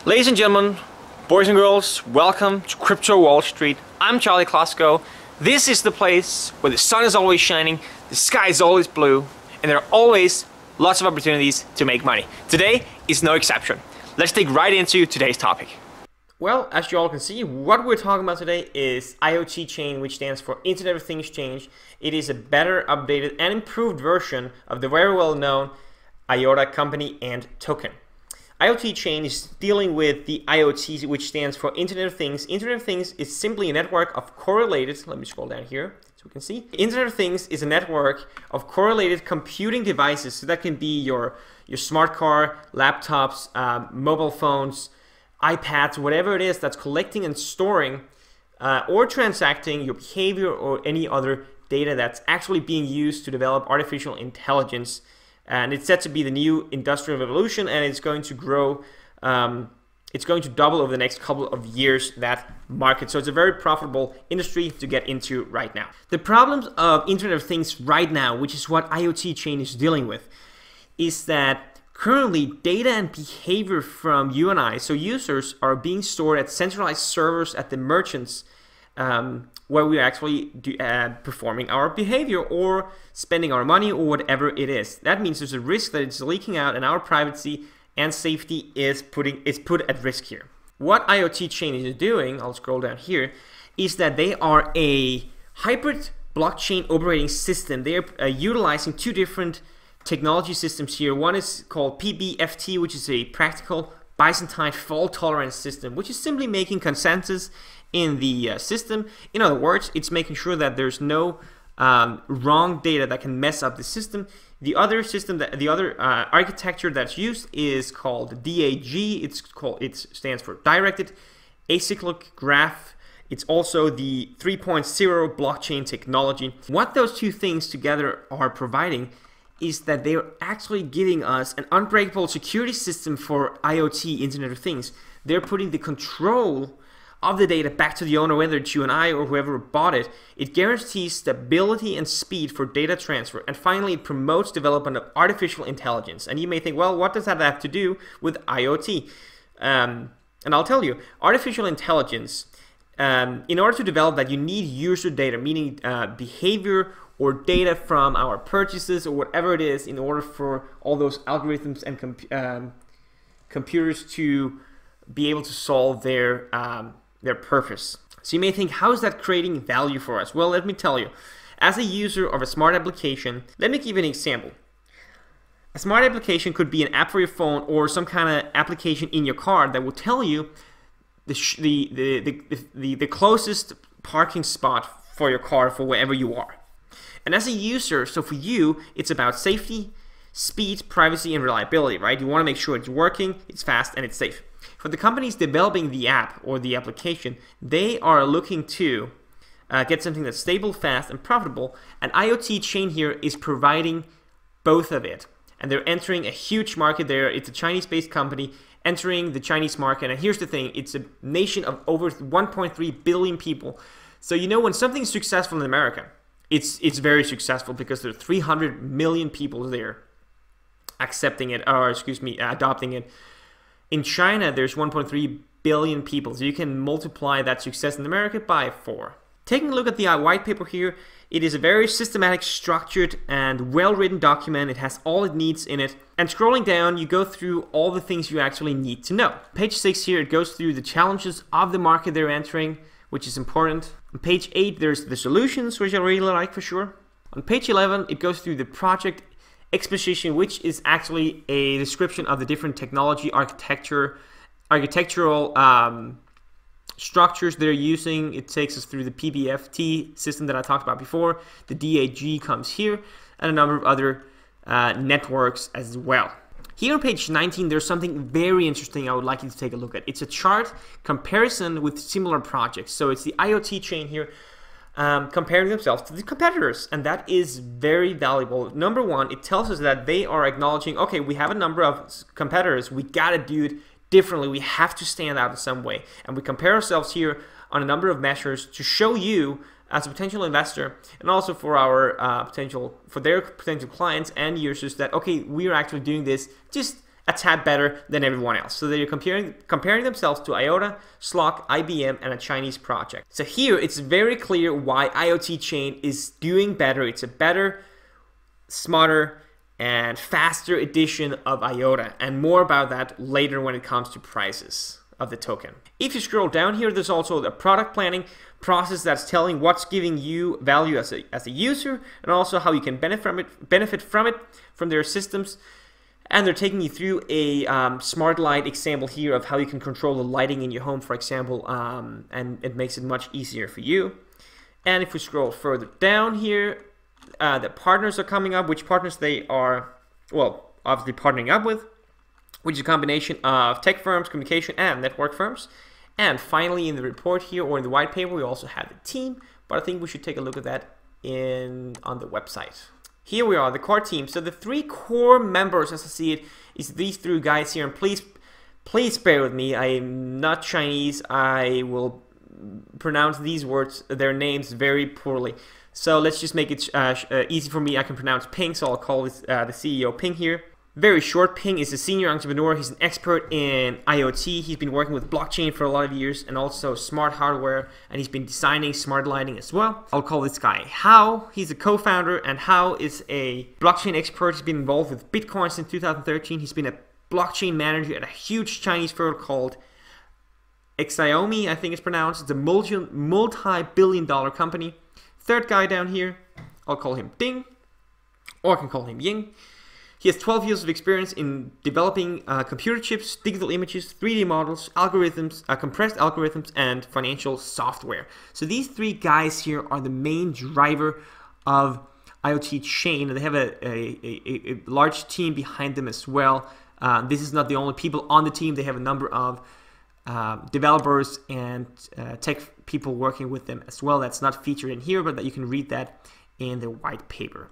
Ladies and gentlemen, boys and girls, welcome to Crypto Wall Street. I'm Charlie Klosko. This is the place where the sun is always shining, the sky is always blue, and there are always lots of opportunities to make money. Today is no exception. Let's dig right into today's topic. Well, as you all can see, what we're talking about today is IoT Chain, which stands for Internet of Things Chain. It is a better, updated, and improved version of the very well-known IOTA company and token. IoT Chain is dealing with the IoT, which stands for Internet of Things. Internet of Things is simply a network of correlated, let me scroll down here so we can see. Internet of Things is a network of correlated computing devices. So that can be your smart car, laptops, mobile phones, iPads, whatever it is that's collecting and storing or transacting your behavior or any other data that's actually being used to develop artificial intelligence. And it's set to be the new industrial revolution, and it's going to grow. It's going to double over the next couple of years, that market. So it's a very profitable industry to get into right now. The problems of Internet of Things right now, which is what IoT Chain is dealing with, is that currently data and behavior from you and I, so users, are being stored at centralized servers at the merchants, where we're actually performing our behavior or spending our money or whatever it is. That means there's a risk that it's leaking out, and our privacy and safety is put at risk here. What IoT Chain is doing, I'll scroll down here, is that they are a hybrid blockchain operating system. They are utilizing two different technology systems here. One is called PBFT, which is a practical Byzantine fault tolerance system, which is simply making consensus in the system. In other words, it's making sure that there's no wrong data that can mess up the system. The other system, architecture that's used is called DAG. It stands for Directed Acyclic Graph. It's also the 3.0 blockchain technology. What those two things together are providing is that they're actually giving us an unbreakable security system for IoT, Internet of Things. They're putting the control of the data back to the owner, whether it's you and I or whoever bought it. It guarantees stability and speed for data transfer. And finally, it promotes development of artificial intelligence. And you may think, well, what does that have to do with IoT? And I'll tell you, artificial intelligence, in order to develop that, you need user data, meaning behavior or data from our purchases or whatever it is, in order for all those algorithms and computers to be able to solve their purpose. So you may think, how is that creating value for us? Well, let me tell you. As a user of a smart application, let me give you an example. A smart application could be an app for your phone or some kind of application in your car that will tell you the closest parking spot for your car for wherever you are. And as a user, so for you, it's about safety, speed, privacy, and reliability, right? You want to make sure it's working, it's fast, and it's safe. For the companies developing the app or the application, they are looking to get something that's stable, fast, and profitable. And IoT Chain here is providing both of it. And they're entering a huge market there. It's a Chinese-based company entering the Chinese market. And here's the thing, it's a nation of over 1.3 billion people. So you know, when something's successful in America, it's very successful because there are 300 million people there accepting it, or excuse me, adopting it. In China, there's 1.3 billion people, so you can multiply that success in America by 4. Taking a look at the white paper here, it is a very systematic, structured, and well-written document. It has all it needs in it. And scrolling down, you go through all the things you actually need to know. Page 6 here, it goes through the challenges of the market they're entering, which is important. On page 8, there's the solutions, which I really like for sure. On page 11, it goes through the project Exposition, which is actually a description of the different technology, architectural structures they're using. It takes us through the PBFT system that I talked about before. The DAG comes here, and a number of other networks as well. Here on page 19, there's something very interesting I would like you to take a look at. It's a chart comparison with similar projects. So it's the IoT Chain here, comparing themselves to the competitors, and that is very valuable. Number one, it tells us that they are acknowledging, okay, we have a number of competitors, we gotta do it differently, we have to stand out in some way, and we compare ourselves here on a number of measures to show you as a potential investor, and also for our their potential clients and users, that okay, we are actually doing this just a tad better than everyone else. So they're comparing themselves to IOTA, Slock, IBM, and a Chinese project. So here it's very clear why IoT Chain is doing better. It's a better, smarter, and faster edition of IOTA, and more about that later when it comes to prices of the token. If you scroll down here, there's also the product planning process that's telling what's giving you value as a user, and also how you can benefit from it from their systems. And they're taking you through a smart light example here of how you can control the lighting in your home, for example, and it makes it much easier for you. And if we scroll further down here, the partners are coming up, which partners they are, well, obviously partnering up with, which is a combination of tech firms, communication, and network firms. And finally, in the report here, or in the white paper, we also have the team, but I think we should take a look at that on the website. Here we are, the core team. So the 3 core members, as I see it, is these 3 guys here. And please bear with me. I'm not Chinese. I will pronounce these words, their names, very poorly. So let's just make it easy for me. I can pronounce Ping, so I'll call this the CEO Ping here. Very short, Ping is a senior entrepreneur. He's an expert in IoT. He's been working with blockchain for a lot of years and also smart hardware, and he's been designing smart lighting as well. I'll call this guy Hao. He's a co-founder, and Hao is a blockchain expert. He's been involved with Bitcoin since 2013. He's been a blockchain manager at a huge Chinese firm called Exiomi, I think it's pronounced. It's a multi-billion-dollar company. Third guy down here, I'll call him Ding, or I can call him Ying. He has 12 years of experience in developing computer chips, digital images, 3D models, algorithms, compressed algorithms, and financial software. So these 3 guys here are the main driver of IoT Chain, and they have a large team behind them as well. This is not the only people on the team. They have a number of developers and tech people working with them as well. That's not featured in here, but that you can read that in the white paper.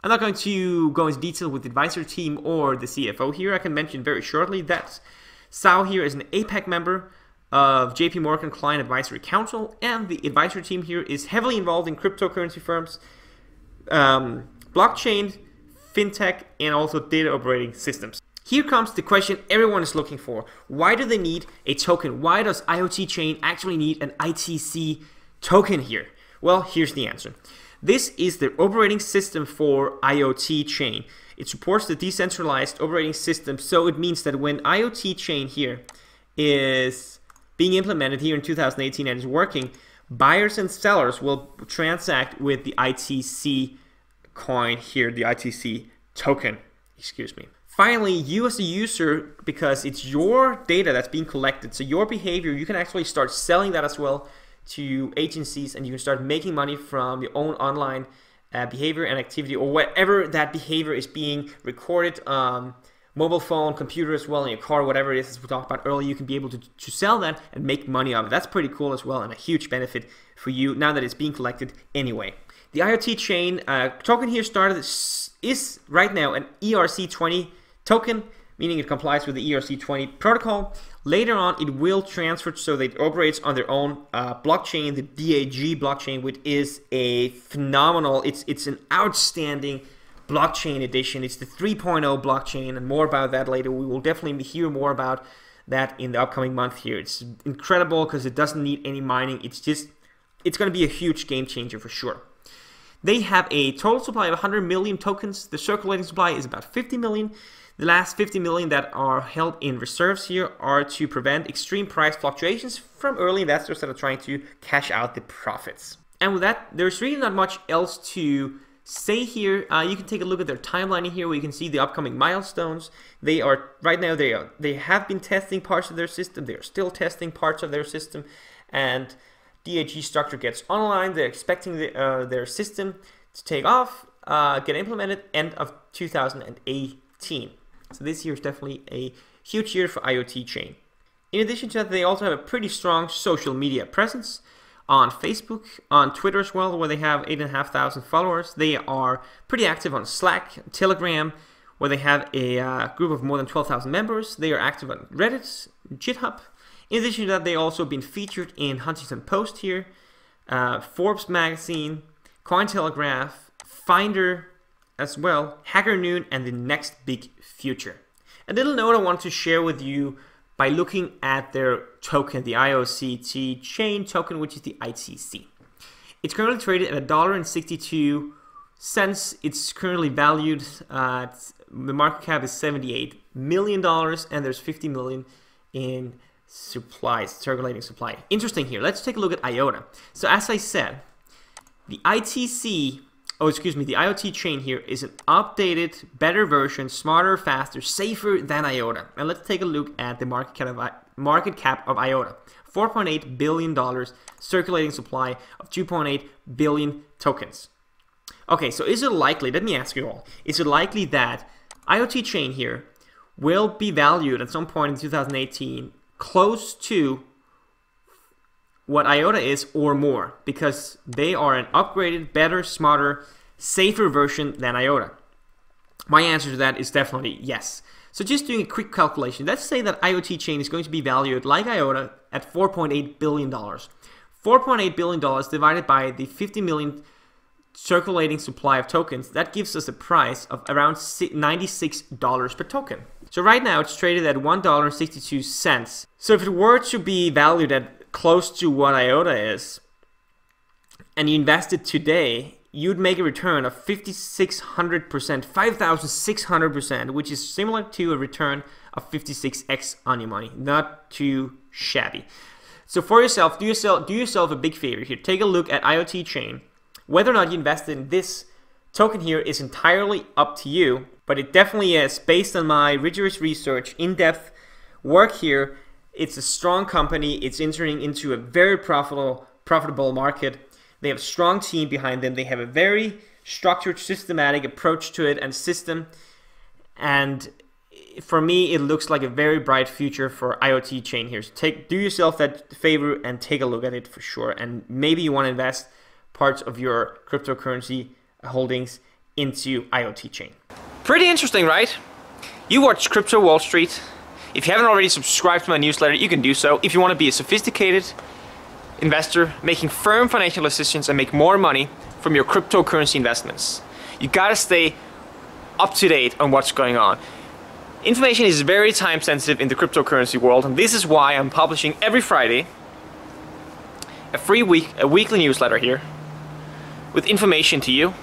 I'm not going to go into detail with the advisory team or the CFO here. I can mention very shortly that Sao here is an APAC member of JP Morgan Client Advisory Council, and the advisory team here is heavily involved in cryptocurrency firms, blockchain, fintech, and also data operating systems. Here comes the question everyone is looking for. Why do they need a token? Why does IoT Chain actually need an ITC token here? Well, here's the answer. This is the operating system for IoT Chain. It supports the decentralized operating system, so it means that when IoT Chain here is being implemented here in 2018 and is working, buyers and sellers will transact with the ITC coin here, the ITC token, excuse me. Finally, you as a user, because it's your data that's being collected, so your behavior, you can actually start selling that as well to agencies, and you can start making money from your own online behavior and activity, or whatever that behavior is being recorded on mobile phone, computer as well, in your car, whatever it is, as we talked about earlier. You can be able to sell that and make money of it. That's pretty cool as well, and a huge benefit for you now that it's being collected anyway. The IoT Chain token here is right now an ERC20 token, meaning it complies with the ERC20 protocol. Later on, it will transfer so that it operates on their own blockchain, the DAG blockchain, which is a phenomenal, it's an outstanding blockchain edition. It's the 3.0 blockchain, and more about that later. We will definitely hear more about that in the upcoming month here. It's incredible because it doesn't need any mining. It's going to be a huge game changer for sure. They have a total supply of 100 million tokens. The circulating supply is about 50 million. The last 50 million that are held in reserves here are to prevent extreme price fluctuations from early investors that are trying to cash out the profits. And with that, there's really not much else to say here. You can take a look at their timeline here, where you can see the upcoming milestones. They are right now they have been testing parts of their system. They are still testing parts of their system, and DAG structure gets online. They're expecting their system to take off, get implemented end of 2018. So this year is definitely a huge year for IoT Chain. In addition to that, they also have a pretty strong social media presence on Facebook, on Twitter as well, where they have 8,500 followers. They are pretty active on Slack, Telegram, where they have a group of more than 12,000 members. They are active on Reddit, GitHub. In addition to that, they also been featured in Huntington Post here, Forbes magazine, Cointelegraph, Finder, as well, Hacker Noon and the next big future. A little note I want to share with you by looking at their token, the IoT Chain token, which is the ITC. It's currently traded at $1.62. It's currently valued at, the market cap is $78 million, and there's 50 million in supplies, circulating supply. Interesting here. Let's take a look at IOTA. So as I said, the ITC, the IoT chain here is an updated, better version, smarter, faster, safer than IOTA. And let's take a look at the market cap of IOTA. $4.8 billion, circulating supply of 2.8 billion tokens. Okay, so is it likely, let me ask you all, is it likely that IoT chain here will be valued at some point in 2018 close to what IOTA is or more, because they are an upgraded, better, smarter, safer version than IOTA? My answer to that is definitely yes. So just doing a quick calculation, let's say that IoT chain is going to be valued like IOTA at $4.8 billion. $4.8 billion divided by the 50 million circulating supply of tokens, that gives us a price of around $96 per token. So right now it's traded at $1.62. So if it were to be valued at close to what IOTA is, and you invested today, you'd make a return of 5,600%, 5,600%, which is similar to a return of 56x on your money. Not too shabby. So for yourself, do yourself a big favor here. Take a look at IoT Chain. Whether or not you invested in this token here is entirely up to you, but it definitely is, based on my rigorous research, in-depth work here. It's a strong company. It's entering into a very profitable market. They have a strong team behind them. They have a very structured, systematic approach to it and system. And for me, it looks like a very bright future for IoT Chain here. So do yourself that favor and take a look at it for sure. And maybe you want to invest parts of your cryptocurrency holdings into IoT Chain. Pretty interesting, right? You watch Crypto Wall Street. If you haven't already subscribed to my newsletter, you can do so. If you want to be a sophisticated investor, making firm financial decisions and make more money from your cryptocurrency investments, you gotta stay up to date on what's going on. Information is very time sensitive in the cryptocurrency world, and this is why I'm publishing every Friday a weekly newsletter here with information to you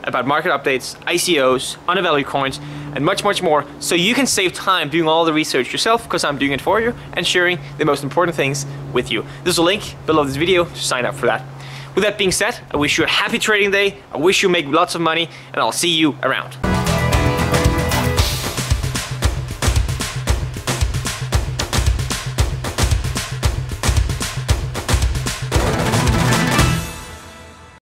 about market updates, ICOs, undervalued coins, and much, much more, so you can save time doing all the research yourself, because I'm doing it for you and sharing the most important things with you. There's a link below this video to sign up for that. With that being said, I wish you a happy trading day, I wish you make lots of money, and I'll see you around.